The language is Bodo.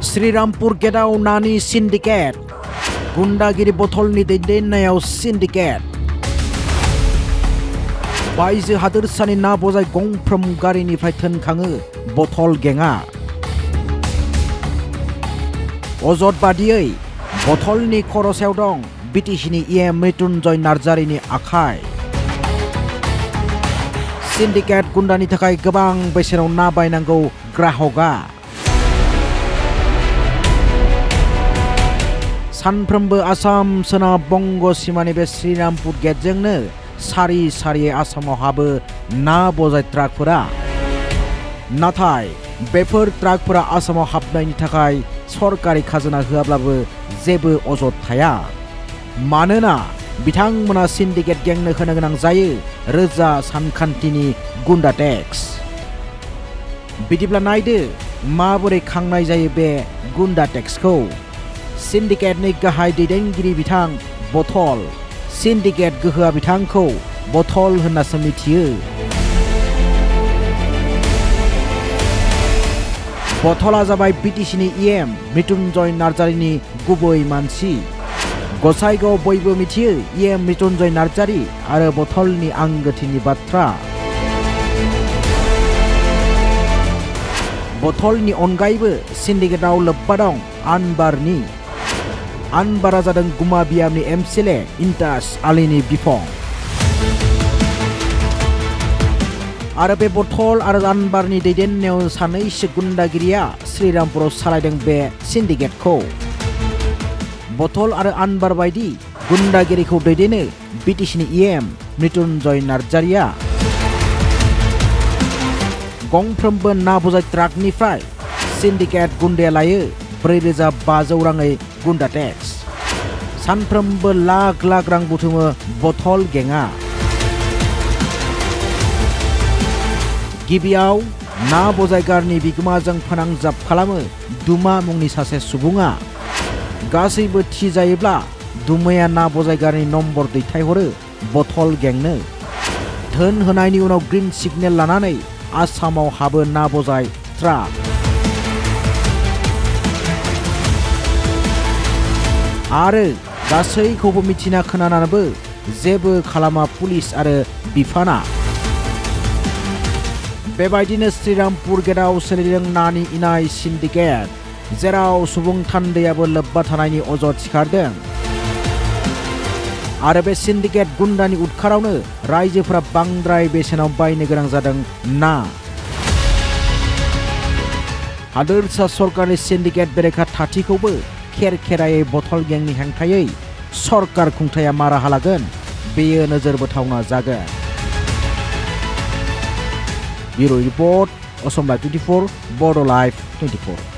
श्रीरामपुर गेटआव नानि सिन्डिकेट गुन्डागिरि बथलनि दैदेननायाव सिन्डिकेट बायजो हादोरसानि ना बजाय गंफ्रोम गारिनिफ्राय थोनखाङो बथल गेङा अजद बादियै बथलनि खर'सायाव दं बिटिसिनि इएम मृत्युंजय नार्जारिनि आखाइ सिन्डिकेट गुन्डानि थाखाय गोबां बेसेनाव ना बायनांगौ ग्राहकआ सानफ्रोमबो आसाम सोनाब बंग सीमानि बे श्रीरामपुर गेटजोंनो सारि सारियै आसामाव हाबो ना बजाय ट्राकफोरा नाथाय बेफोर ट्राकफोरा आसामाव हाबनायनि थाखाय सरकारि खाजोना होआब्लाबो जेबो अजद थाया मानोना बिथांमोना सिन्डिकेट गेंनो होनो गोनां जायो रोजा सानखान्थिनि गुन्डा टेक्स बिदिब्ला नायदो माबोरै खांनाय जायो बे गुन्डा टेक्सखौ सिन्डिकेटनि गाहाय दैदेनगिरि बिथां बथल सिन्डिकेट गोहोआ बिथांखौ बथल होननासो मिथियो बथला जाबाय बिटिसिनि इएम मृत्युंजय नार्जारिनि गुबै मानसि गसाइगाव बयबो मिथियो इएम मृत्युंजय नार्जारि आरो बथलनि आंगोथिनि बाथ्रा बथलनि अनगायैबो सिन्डिकेटआव लोब्बा दं आनबारनि आनबारा जादों गुमा बियामनि एमसिएलए इन्टास आलीनि बिफं आरो बे बथल आरो आनबारनि दैदेननायाव सानैसो गुन्डागिरिया श्रीरामपुराव सालायदों बे सिन्डिकेटखौ बथल आरो आनबार बायदि गुन्डागिरिखौ दैदेनो बिटिसिनि इएम मृत्युंजय नार्जारिया गंफ्रोमबो ना बजाय ट्राकनिफ्राय सिन्डिकेट गुन्डाया लायो 4,500 राङै गुन्डा टेक्स सानफ्रोमबो लाख लाख रां बुथुमो बथल गेङा गिबियाव ना बजायगारनि बिगोमाजों फोनांजाब खालामो दुमा मुंनि सासे सुबुङा गासैबो थि जायोब्ला दुमाया ना बजायगारनि नम्बर दैथायहरो बथल गेंनो धोन होनायनि उनाव ग्रीन सिगनेल लानानै आसामाव हाबो ना बजाय ट्राक आरो गासैखौबो मिथिना खोनानानैबो जेबो खालामा पुलिस आरो बिफाना बेबायदिनो श्रीरामपुर गेटआव सोलिदों नानि इनाय सिन्डिकेट जेराव सुबुं थान्दैयाबो लोब्बा थानायनि अजद सिखारदों आरो बे सिन्डिकेट गुन्डानि उदखारावनो रायजोफोरा बांद्राय बेसेनाव बायनो गोनां जादों ना हादोरसा सरकारनि सिन्डिकेट बेरेखा थाथिखौबो खेरखेरायै बथल गेंनि हेंथायै सरकार खुंथाया माराहा लागोन बेयो नोजोर बोथावना जागोन ब्युरो रिपर्ट असम लाइभ 24 बड' लाइभ 24